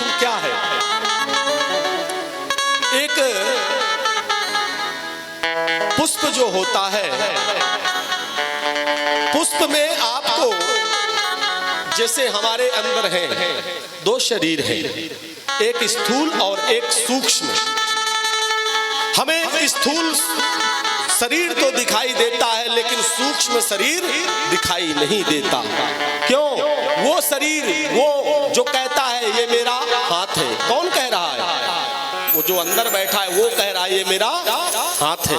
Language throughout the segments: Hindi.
सूक्ष्म क्या है? एक पुष्प जो होता है, पुष्प में आपको जैसे हमारे अंदर है दो शरीर है, एक स्थूल और एक सूक्ष्म। हमें स्थूल शरीर तो दिखाई देता है लेकिन सूक्ष्म शरीर दिखाई नहीं देता। क्यों? वो शरीर वो जो कहता है ये मेरा हाथ है, कौन कह रहा है? वो जो अंदर बैठा है वो कह रहा है ये मेरा हाथ है।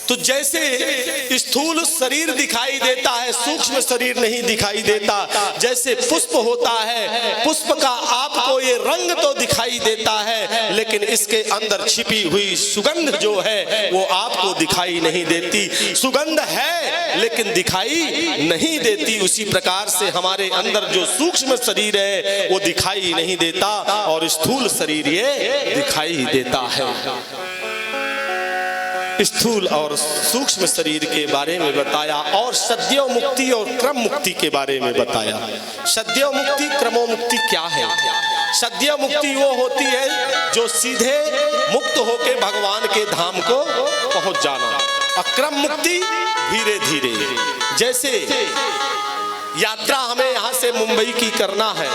तो जैसे स्थूल शरीर दिखाई देता है, सूक्ष्म शरीर नहीं दिखाई देता। जैसे पुष्प होता है, पुष्प का आपको ये रंग तो दिखाई देता है लेकिन इसके अंदर छिपी हुई सुगंध जो है वो आपको दिखाई नहीं देती। सुगंध है लेकिन दिखाई नहीं देती। उसी प्रकार से हमारे अंदर जो सूक्ष्म शरीर है वो दिखाई नहीं देता और स्थूल शरीर ये दिखाई देता है। स्थूल और सूक्ष्म शरीर के बारे में बताया और सद्यो मुक्ति और क्रम मुक्ति के बारे में बताया। सद्यो मुक्ति क्रमो मुक्ति क्या है? सद्यो मुक्ति वो होती है जो सीधे मुक्त होके भगवान के धाम को पहुंच जाना। अक्रम मुक्ति धीरे धीरे, जैसे यात्रा हमें यहाँ से मुंबई की करना है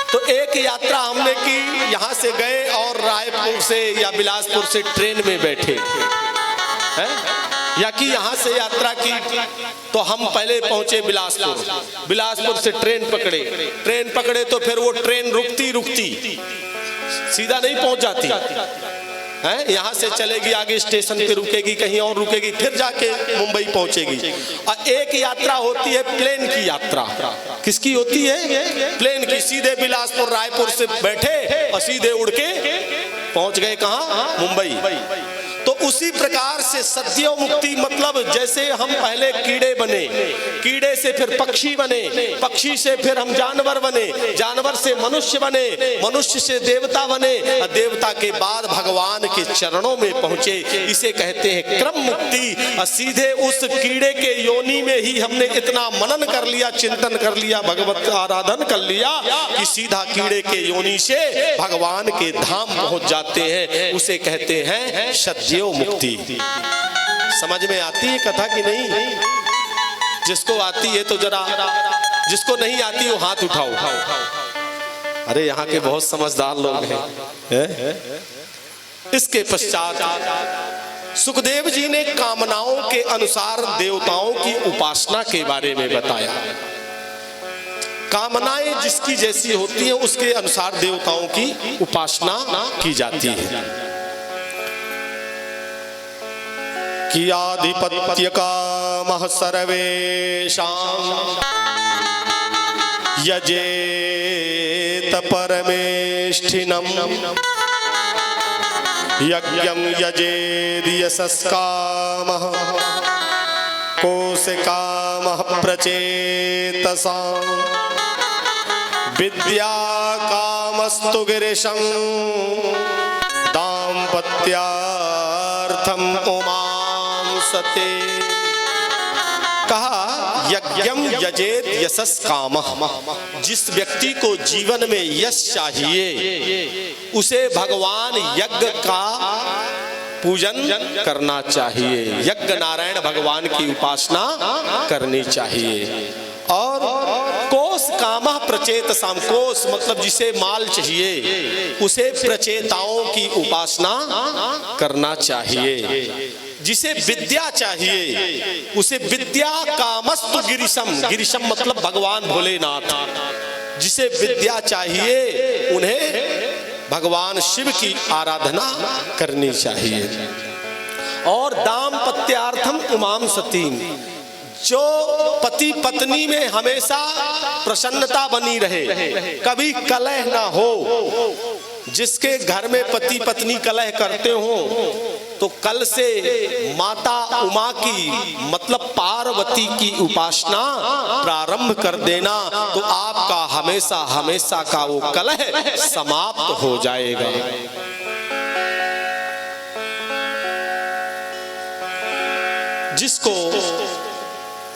तो एक यात्रा हमने की, यहाँ से गए और रायपुर से या बिलासपुर से ट्रेन में बैठे हैं, या कि यहाँ से यात्रा की तो हम पहले पहुंचे बिलासपुर, बिलासपुर से ट्रेन पकड़े तो फिर वो ट्रेन रुकती सीधा नहीं पहुंच जाती है। यहाँ से चलेगी, आगे स्टेशन पे रुकेगी, कहीं और रुकेगी, फिर जाके मुंबई पहुंचेगी। और एक यात्रा होती है प्लेन की यात्रा। किसकी होती है? प्लेन की। सीधे बिलासपुर रायपुर से बैठे और सीधे उड़ के पहुंच गए कहाँ? मुंबई। तो उसी प्रकार से सद्यो मुक्ति मतलब जैसे हम पहले कीड़े बने, कीड़े से फिर पक्षी बने, पक्षी से फिर हम जानवर बने, जानवर से मनुष्य बने, मनुष्य से देवता बने, देवता के बाद भगवान के चरणों में पहुंचे। इसे कहते हैं क्रम मुक्ति। सीधे उस कीड़े के योनि में ही हमने इतना मनन कर लिया, चिंतन कर लिया, भगवत आराधन कर लिया कि सीधा कीड़े के योनि से भगवान के धाम पहुंच जाते हैं। उसे कहते हैं सद्यो मुक्ति। समझ में आती है कथा कि नहीं? जिसको आती है तो जरा, जिसको नहीं आती वो हाथ उठाओ। अरे यहाँ के बहुत समझदार लोग हैं। इसके पश्चात सुखदेव जी ने कामनाओं के अनुसार देवताओं की उपासना के बारे में बताया। कामनाएं जिसकी जैसी होती हैं उसके अनुसार देवताओं की उपासना की जाती है। कि आधिपत्य कामः सर्वेषां यजेत परमेष्ठिनम् यज्ञं यजेद यशस्कामः कोशकामः प्रचेतसां विद्याकामस्तु गिरिशं दाम्पत्यार्थम उमा सते। कहा यज्ञम यजेत यशस कामः। जिस व्यक्ति को जीवन में यश चाहिए उसे भगवान यज्ञ का पूजन करना चाहिए, यज्ञ नारायण भगवान की उपासना करनी चाहिए। और कोश कामः प्रचेतसाम, कोश मतलब जिसे माल चाहिए उसे प्रचेताओं की उपासना करना चाहिए। जिसे विद्या चाहिए उसे विद्या कामस्तु गिरिशम, गिरिशम मतलब भगवान भोलेनाथ। जिसे विद्या चाहिए उन्हें भगवान शिव की आराधना करनी चाहिए। और दाम्पत्यार्थम उमाम सतीम, जो पति पत्नी में हमेशा प्रसन्नता बनी रहे, कभी कलह ना हो। जिसके घर में पति पत्नी कलह करते हो तो कल से माता उमा की मतलब पार्वती की उपासना प्रारंभ कर देना, तो आपका हमेशा हमेशा का वो कलह समाप्त हो जाएगा। जिसको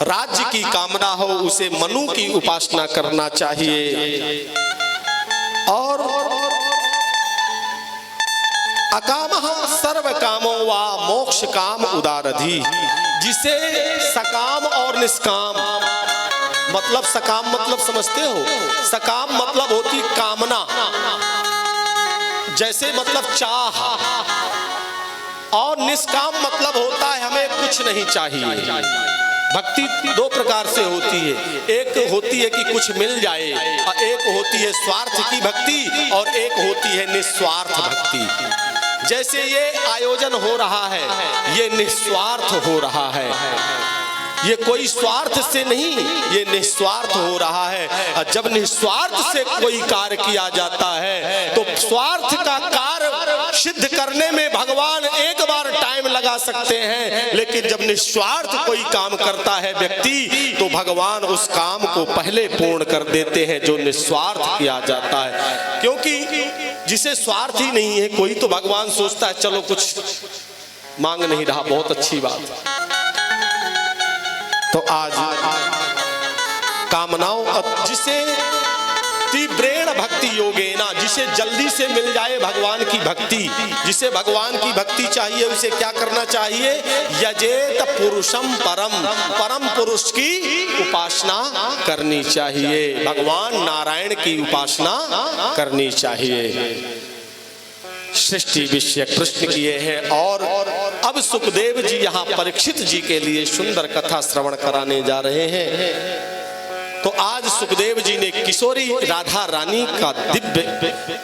राज्य की कामना हो उसे मनु की उपासना करना चाहिए। उदारधि, जिसे सकाम और निष्काम, मतलब सकाम मतलब समझते हो, सकाम मतलब होती कामना, जैसे मतलब चाह, और निष्काम मतलब होता है हमें कुछ नहीं चाहिए। भक्ति दो प्रकार से होती है, एक होती है कि कुछ मिल जाए, और एक होती है स्वार्थ की भक्ति, और एक होती है निस्वार्थ भक्ति। जैसे ये आयोजन हो रहा है, ये निस्वार्थ हो रहा है, ये कोई स्वार्थ से नहीं, ये निस्वार्थ हो रहा है। और जब निस्वार्थ से कोई कार्य किया जाता है तो स्वार्थ का कार्य सिद्ध करने में भगवान एक बार टाइम लगा सकते हैं, लेकिन जब निस्वार्थ कोई काम करता है व्यक्ति तो भगवान उस काम को पहले पूर्ण कर देते हैं जो निस्वार्थ किया जाता है। क्योंकि जिसे स्वार्थ ही नहीं है कोई, तो भगवान सोचता है चलो कुछ मांग नहीं रहा, बहुत अच्छी बात। तो आज कामनाओं, जिसे तीव्रेण भक्ति योगेना, जिसे जल्दी से मिल जाए भगवान की भक्ति, जिसे भगवान की भक्ति चाहिए उसे क्या करना चाहिए? यजेत पुरुषम परम, परम पुरुष की उपासना करनी चाहिए, भगवान नारायण की उपासना करनी चाहिए। सृष्टि विषय प्रश्न किए हैं और अब सुखदेव जी यहाँ परीक्षित जी के लिए सुंदर कथा श्रवण कराने जा रहे हैं। तो आज सुखदेव जी ने किशोरी राधा रानी का दिव्य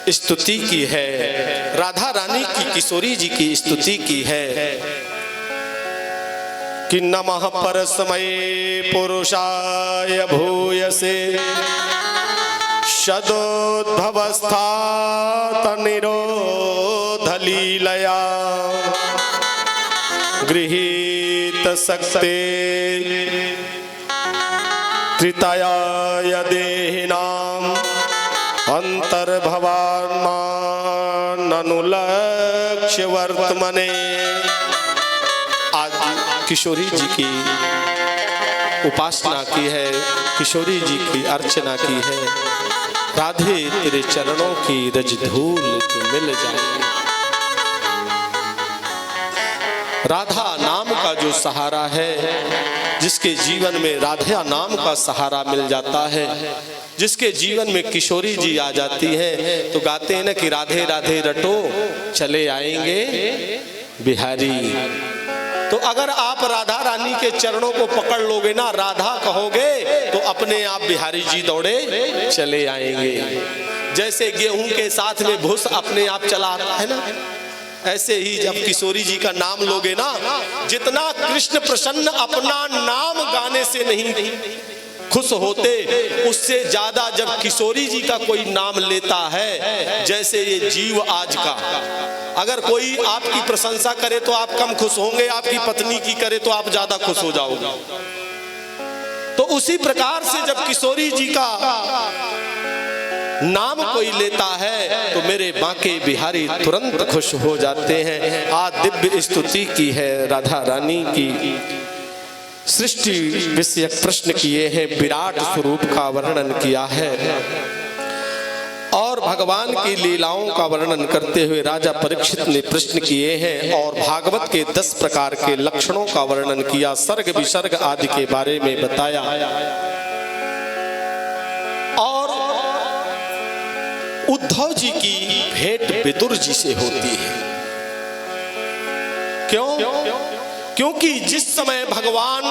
स्तुति की है, राधा रानी की किशोरी जी की स्तुति की है कि नमः परस्मै पुरुषाय भूयसे सदोद्भवस्थात निरोध लीलया गृहीत सक्ते त्रितयाय देहिनाम अंतर्भवान्मान अनुलक्ष्य वर्तमने। आज किशोरी जी की उपासना की है, किशोरी जी की अर्चना की है। राधे तेरे चरणों की रज धूल मिल जाए। राधा नाम का जो सहारा है, जिसके जीवन में राधा नाम का सहारा मिल जाता है, जिसके जीवन में किशोरी जी आ जाती है, तो गाते हैं ना कि राधे राधे रटो चले आएंगे बिहारी। तो अगर आप राधा रानी के चरणों को पकड़ लोगे ना, राधा कहोगे, तो अपने आप बिहारी जी दौड़े चले आएंगे। जैसे गेहूं के साथ में भूस अपने आप चला आता है ना, ऐसे ही जब किशोरी जी का नाम लोगे ना, जितना कृष्ण प्रसन्न अपना नाम गाने से नहीं खुश होते, उससे ज्यादा जब किशोरी जी का कोई नाम लेता है, जैसे ये जीव आज का, अगर कोई आपकी प्रशंसा करे तो आप कम खुश होंगे, आपकी पत्नी की करे तो आप ज्यादा खुश हो जाओगे। तो उसी प्रकार से जब किशोरी जी का नाम कोई लेता है तो मेरे बांके बिहारी तुरंत खुश हो जाते हैं। आज दिव्य स्तुति की है राधा रानी की, सृष्टि विषयक प्रश्न किए हैं, विराट स्वरूप का वर्णन किया है और भगवान की लीलाओं का वर्णन करते हुए राजा परीक्षित ने प्रश्न किए हैं और भागवत के 10 प्रकार के लक्षणों का वर्णन किया, सर्ग विसर्ग आदि के बारे में बताया। और उद्धव जी की भेंट विदुर जी से होती है। क्यों? क्योंकि जिस समय भगवान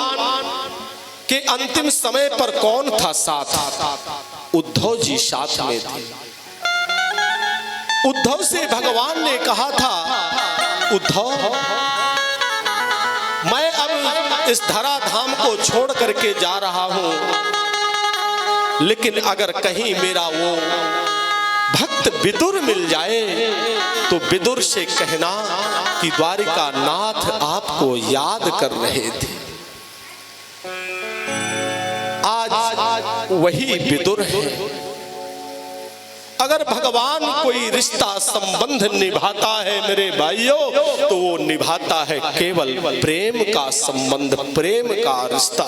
के अंतिम समय पर कौन था साथ? उद्धव जी साथ में थे। उद्धव से भगवान ने कहा था, उद्धव मैं अब इस धराधाम को छोड़ करके जा रहा हूं, लेकिन अगर कहीं मेरा वो भक्त विदुर मिल जाए तो विदुर से कहना कि द्वारिका नाथ आपको याद कर रहे थे। आज वही विदुर है। अगर भगवान कोई रिश्ता संबंध निभाता है मेरे भाइयों, तो वो निभाता है केवल प्रेम का संबंध, प्रेम का रिश्ता।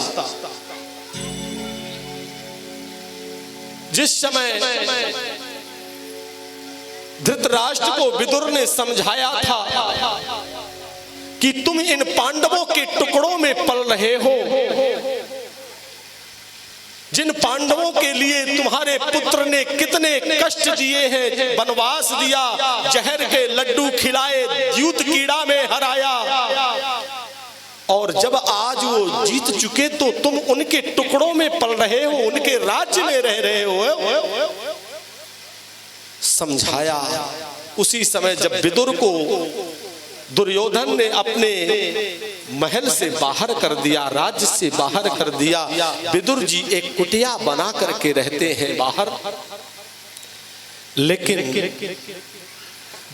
जिस समय धृतराष्ट्र को विदुर ने समझाया था कि तुम इन पांडवों के टुकड़ों में पल रहे हो, जिन पांडवों के लिए तुम्हारे पुत्र ने कितने कष्ट दिए हैं, वनवास दिया, जहर के लड्डू खिलाए, द्यूत कीड़ा में हराया, और जब आज वो जीत चुके तो तुम उनके टुकड़ों में पल रहे हो, उनके राज्य में रह रहे हो। समझाया। उसी समय जब विदुर को दुर्योधन ने अपने महल से बाहर कर दिया, राज्य से बाहर कर दिया, विदुर जी एक कुटिया बना करके रहते हैं बाहर। लेकिन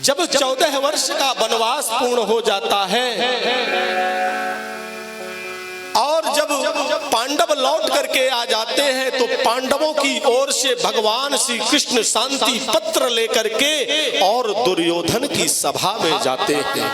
जब 14 वर्ष का वनवास पूर्ण हो जाता है और जब पांडव लौट करके आ जाते हैं तो पांडवों की ओर से भगवान श्री कृष्ण शांति पत्र लेकर के और दुर्योधन की सभा में जाते हैं।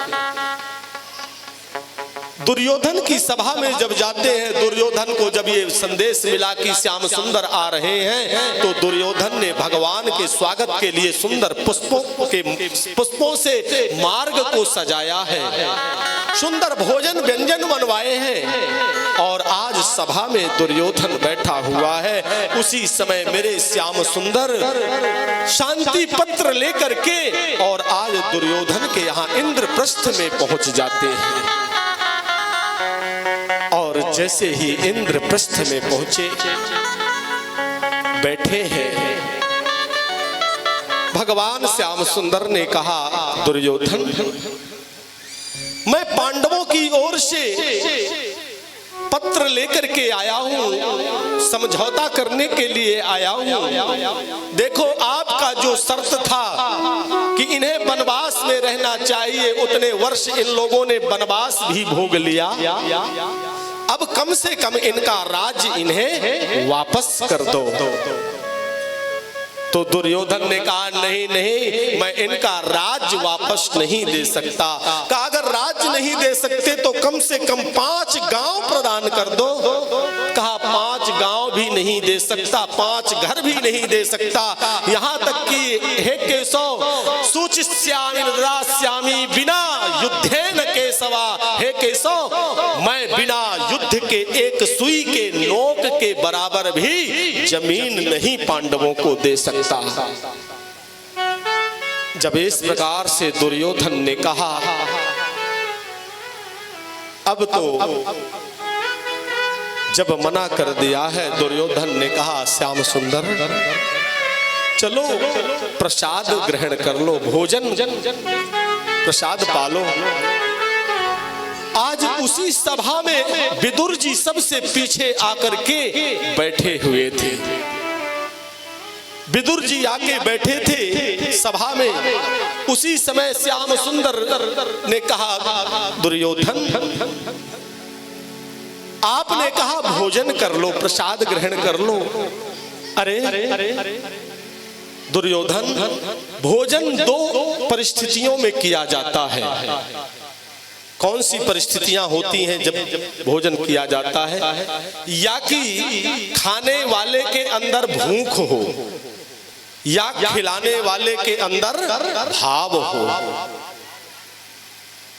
दुर्योधन की सभा में जब जाते हैं, दुर्योधन को जब ये संदेश मिला कि श्याम सुंदर आ रहे हैं, तो दुर्योधन ने भगवान के स्वागत के लिए सुंदर पुष्पों से मार्ग को सजाया है, सुंदर भोजन व्यंजन बनवाए हैं, और आज सभा में दुर्योधन बैठा हुआ है। उसी समय मेरे श्याम सुंदर शांति पत्र लेकर के और आज दुर्योधन के यहाँ इंद्रप्रस्थ में पहुंच जाते हैं। और जैसे ही इंद्रप्रस्थ में पहुंचे, बैठे हैं, भगवान श्याम सुंदर ने कहा, दुर्योधन, मैं पांडवों की ओर से पत्र लेकर के आया हूं, समझौता करने के लिए आया हूं। देखो, आपका जो शर्त था कि इन्हें वनवास में रहना चाहिए, उतने वर्ष इन लोगों ने वनवास भी भोग लिया, अब कम से कम इनका राज्य इन्हें वापस कर दो। तो दुर्योधन ने कहा, नहीं नहीं, मैं इनका राज्य वापस नहीं दे सकता। कहा, अगर राज्य नहीं दे सकते तो कम से कम 5 गांव प्रदान कर दो। कहा, 5 गांव भी नहीं दे सकता, 5 घर भी नहीं दे सकता, यहाँ तक कि हे केशव, सूचिष्यामि नरास्यामि बिना युद्धेन केशवा, हे केशव, मैं बिना युद्ध के एक सुई के नोक के बराबर भी जमीन नहीं पांडवों को दे सकता। जब इस प्रकार से दुर्योधन ने कहा, अब तो जब मना कर दिया है, दुर्योधन ने कहा, श्याम सुंदर, चलो प्रसाद ग्रहण कर लो, भोजन प्रसाद पालो। आज उसी सभा में विदुर जी सबसे पीछे आकर के बैठे हुए थे। विदुर जी आके बैठे थे सभा में। उसी समय श्याम सुंदर ने कहा, दुर्योधन, आपने कहा भोजन कर लो, प्रसाद ग्रहण कर लो। अरे दुर्योधन, भोजन 2 परिस्थितियों में किया जाता है। कौन सी परिस्थितियां होती हैं जब भोजन किया जाता है? या कि खाने वाले के अंदर भूख हो, या खिलाने वाले के अंदर भाव हो।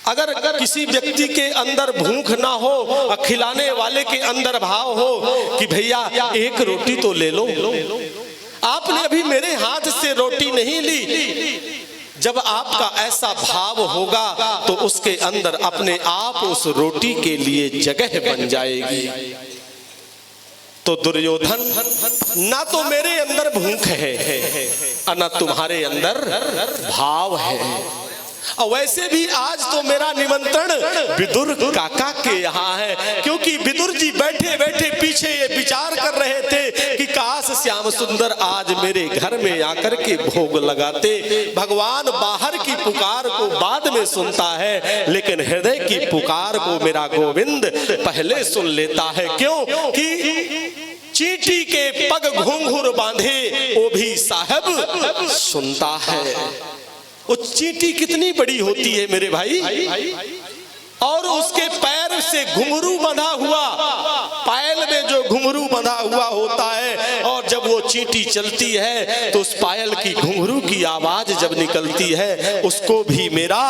अगर किसी व्यक्ति के अंदर भूख ना हो और खिलाने वाले के अंदर भाव हो कि भैया एक रोटी तो ले लो, आपने अभी मेरे हाथ से रोटी नहीं ली, जब आपका ऐसा भाव होगा तो उसके अंदर अपने आप उस रोटी के लिए जगह बन जाएगी। तो दुर्योधन, ना तो मेरे अंदर भूख है और ना तुम्हारे अंदर भाव है, और वैसे भी आज तो मेरा निमंत्रण विदुर काका के यहाँ है, क्योंकि विदुर जी बैठे बैठे पीछे ये विचार कर रहे थे कि काश श्याम सुंदर आज मेरे घर में आकर के भोग लगाते। भगवान बाहर की पुकार को बाद में सुनता है, लेकिन हृदय की पुकार को मेरा गोविंद पहले सुन लेता है। क्यों कि चींटी के पग घुंघरू बांधे वो भी साहब सुनता है। वो चींटी कितनी बड़ी होती है मेरे भाई, और उसके पैर से घुंघरू बंधा हुआ, पायल में जो घुंघरू बंधा हुआ होता है, और जब वो चींटी चलती है तो उस पायल की घुंघरू की आवाज जब निकलती है उसको भी मेरा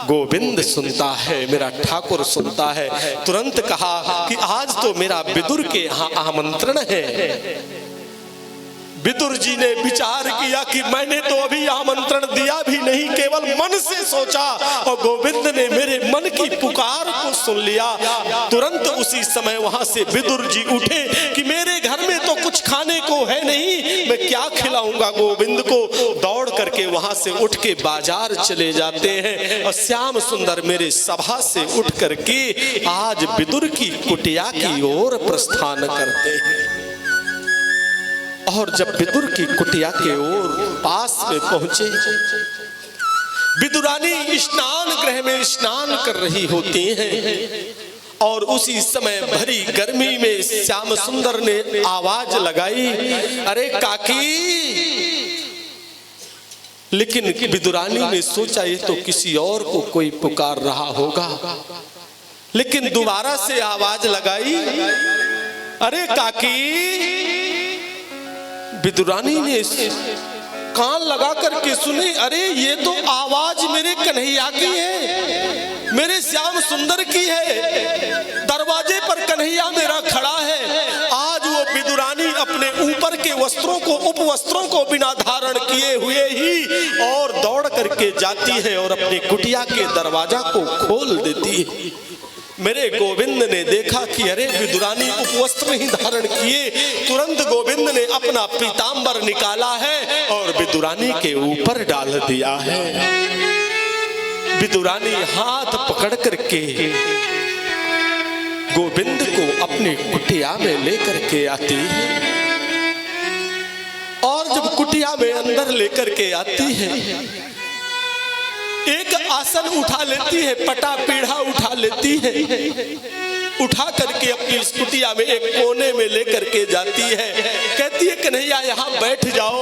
गोविंद सुनता है, मेरा ठाकुर सुनता है। तुरंत कहा कि आज तो मेरा विदुर के यहाँ आमंत्रण है। विदुर जी ने विचार किया कि मैंने तो अभी आमंत्रण दिया भी नहीं, केवल मन से सोचा और गोविंद ने मेरे मन की पुकार को सुन लिया। तुरंत उसी समय वहां से विदुर जी उठे कि मेरे घर में तो कुछ खाने को है नहीं, मैं क्या खिलाऊंगा गोविंद को। दौड़ करके वहां से उठ के बाजार चले जाते हैं और श्याम सुंदर मेरे सभा से उठ करके आज विदुर की कुटिया की ओर प्रस्थान करते हैं। और जब विदुर की कुटिया के ओर पास में पहुंचे, विदुरानी स्नान गृह में स्नान कर रही होती हैं और उसी समय भरी गर्मी में श्याम सुंदर ने आवाज लगाई, अरे काकी। लेकिन विदुरानी ने सोचा ये तो किसी और को कोई पुकार रहा होगा, लेकिन दोबारा से आवाज लगाई, अरे काकी। विदुरानी ने कान लगा करके सुनी, अरे ये तो आवाज मेरे कन्हैया की है, मेरे श्याम सुंदर की है। दरवाजे पर कन्हैया मेरा खड़ा है। आज वो विदुरानी अपने ऊपर के वस्त्रों को, उपवस्त्रों को बिना धारण किए हुए ही और दौड़ करके जाती है और अपनी कुटिया के दरवाजा को खोल देती है। मेरे गोविंद ने देखा कि अरे विदुरानी उपवस्त्र नहीं धारण किए। तुरंत गोविंद ने अपना पीतांबर निकाला है और विदुरानी के ऊपर डाल दिया है। विदुरानी हाथ पकड़ करके गोविंद को अपनी कुटिया में लेकर के आती है और जब कुटिया में अंदर लेकर के आती है, एक आसन उठा लेती है, पटा पीढ़ा उठा लेती है, उठा करके अपनी इस कुटिया में एक कोने में लेकर के जाती है। कहती है कन्हैया यहाँ बैठ जाओ।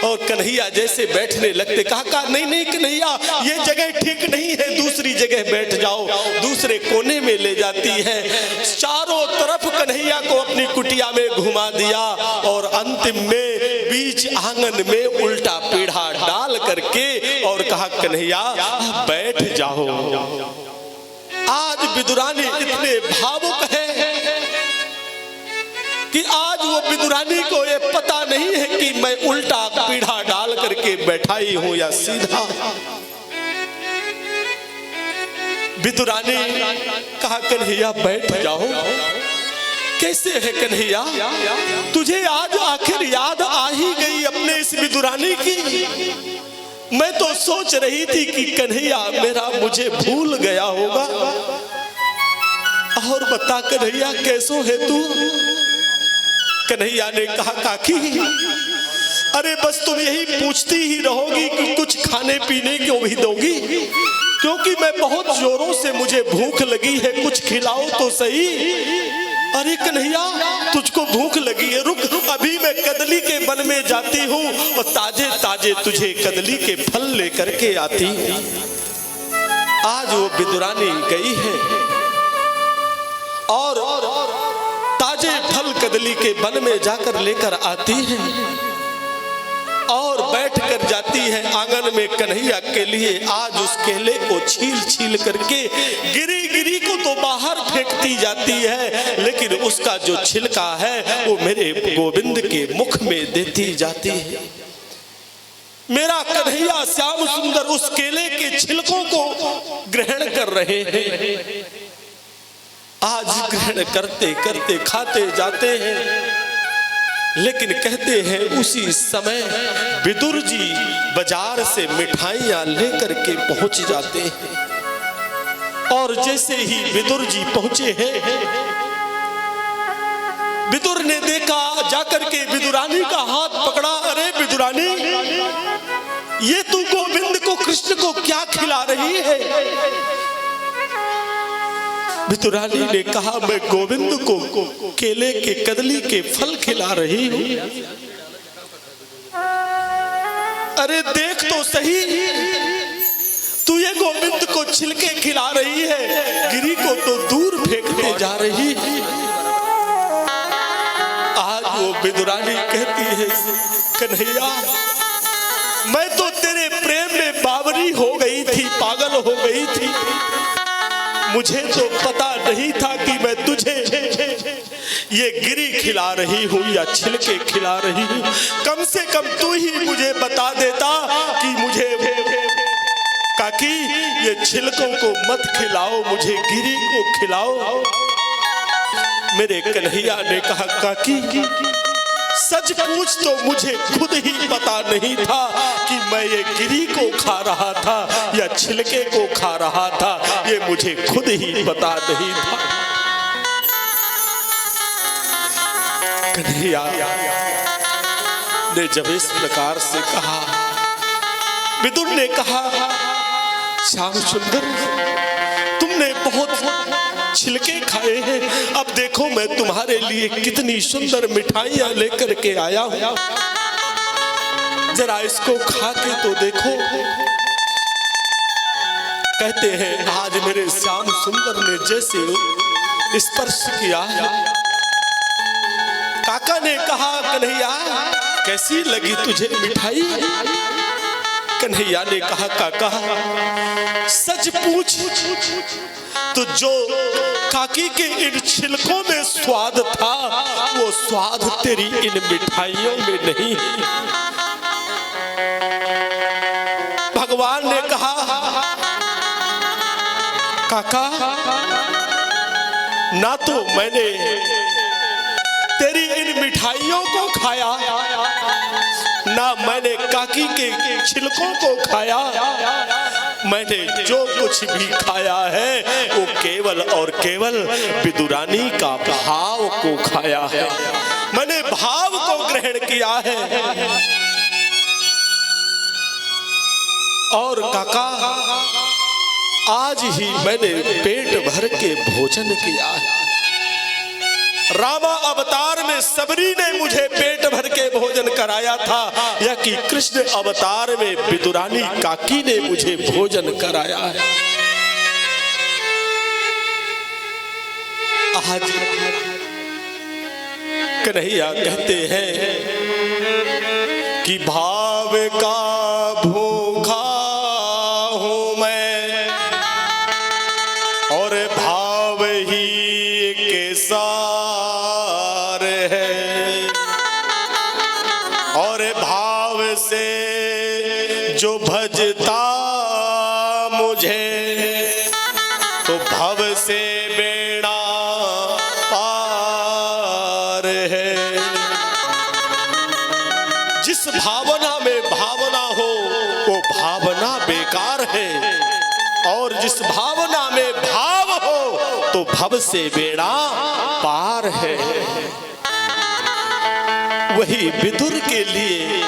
और कन्हैया जैसे बैठने लगते, कहा नहीं नहीं कन्हैया ये जगह ठीक नहीं है, दूसरी जगह बैठ जाओ। दूसरे कोने में ले जाती है। चारों तरफ कन्हैया को अपनी कुटिया में घुमा दिया और अंतिम में बीच आंगन में उल्टा पीढ़ा डाल करके और कहा कन्हैया बैठ जाओ। आज विदुरानी इतने भावुक है कि आज वो विदुरानी को ये पता नहीं है कि मैं उल्टा पीढ़ा डाल करके बैठाई हूं या सीधा। विदुरानी कहा कन्हैया बैठ जाओ। कैसे है कन्हैया, तुझे आज आखिर याद आ ही गई अपने इस विदुरानी की। मैं तो सोच रही थी कि कन्हैया मेरा मुझे भूल गया होगा। और बता कन्हैया कैसो है तू। कन्हैया ने कहा काकी अरे बस तुम यही पूछती ही रहोगी कि कुछ खाने पीने को भी दोगी, क्योंकि मैं बहुत जोरों से मुझे भूख लगी है, कुछ खिलाओ तो सही। अरे कन्हैया तुझको भूख लगी है, रुक अभी मैं कदली के वन में जाती हूँ और ताजे ताजे तुझे कदली के फल लेकर के आती। आज वो विदुरानी गई है और ताजे फल कदली के वन में जाकर लेकर आती है और बैठ कर जाती है आंगन में कन्हैया के लिए। आज उस केले को छील छील करके गिरी गिरी को तो बाहर फेंकती जाती है, लेकिन उसका जो छिलका है वो मेरे गोविंद के मुख में देती जाती है। मेरा कन्हैया श्याम सुंदर उस केले के छिलकों को ग्रहण कर रहे हैं। आज ग्रहण करते करते खाते जाते हैं, लेकिन कहते हैं उसी समय विदुर जी बाजार से मिठाइयां लेकर के पहुंच जाते हैं। और जैसे ही विदुर जी पहुंचे हैं, विदुर ने देखा, जाकर के विदुरानी का हाथ पकड़ा। अरे विदुरानी ये तू गोविंद को, कृष्ण को क्या खिला रही है। विदुरानी ने कहा मैं गोविंद को केले के कदली के फल खिला रही हूं। अरे देख तो सही, तू ये गोविंद को छिलके खिला रही है, गिरी को तो दूर फेंकते जा रही है। आज वो विदुरानी कहती है, कन्हैया मैं तो तेरे प्रेम में बावरी हो गई थी, पागल हो गई थी। मुझे तो पता नहीं था कि मैं तुझे ये गिरी खिला रही हूँ या छिलके खिला रही हूँ। कम से कम तू ही मुझे बता देता कि मुझे काकी ये छिलकों को मत खिलाओ, मुझे गिरी को खिलाओ। मेरे कन्हैया ने कहा, काकी सच पूछ तो मुझे खुद ही पता नहीं था कि मैं ये गिरी को खा रहा था या छिलके को खा रहा था, ये मुझे खुद ही पता नहीं था। कन्हैया ने जब इस प्रकार से कहा, विदुर ने कहा, श्याम सुंदर तुमने बहुत छिलके खाए हैं, अब देखो मैं तुम्हारे लिए कितनी सुंदर मिठाइयां लेकर के आया हूं, जरा इसको खा के तो देखो। कहते हैं आज मेरे श्याम सुंदर ने जैसे स्पर्श किया, काका ने कहा, कन्हैया कैसी लगी तुझे मिठाई? कन्हैया ने कहा, काका सच पूछ तो जो काकी के इन छिलकों में स्वाद था वो स्वाद तेरी इन मिठाइयों में नहीं। भगवान ने कहा, काका ना तो मैंने तेरी इन मिठाइयों को खाया, ना मैंने काकी के छिलकों को खाया, मैंने जो कुछ भी खाया है वो केवल और केवल विदुरानी का भाव को खाया है, मैंने भाव को ग्रहण किया है। और काका आज ही मैंने पेट भर के भोजन किया है। रामा अवतार में सबरी ने मुझे पेट भर के भोजन कराया था या कि कृष्ण अवतार में विदुरानी काकी ने मुझे भोजन कराया है। आज कन्हैया कहते हैं कि भाव का भूखा हूं मैं और भाव ही के सार है, और भाव से जो भजता मुझे तो भव से बेड़ा पार है। जिस भावना में भावना हो वो भावना बेकार है, और जिस भावना में भाव हो तो भव से बेड़ा पार है। वही विदुर के लिए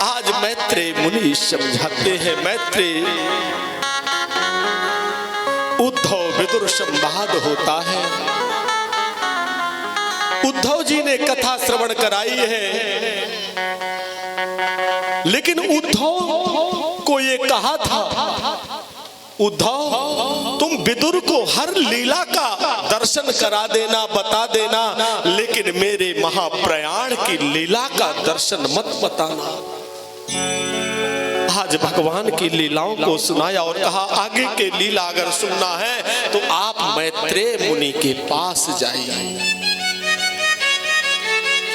आज मैत्रेय मुनि समझाते हैं। मैत्रेय उद्धव विदुर संवाद होता है। उद्धव जी ने कथा श्रवण कराई है, लेकिन उद्धव को ये कहा था, उद्धव तुम विदुर को हर लीला का दर्शन करा देना, बता देना, लेकिन मेरे महाप्रयाण की लीला का दर्शन मत बताना। आज भगवान की लीलाओं को सुनाया और कहा आगे के लीला अगर सुनना है तो आप मैत्रेय मुनि के पास जाइए।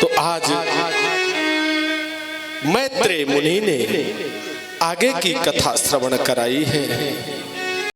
तो आज मैत्रेय मुनि ने आगे की कथा श्रवण कराई है।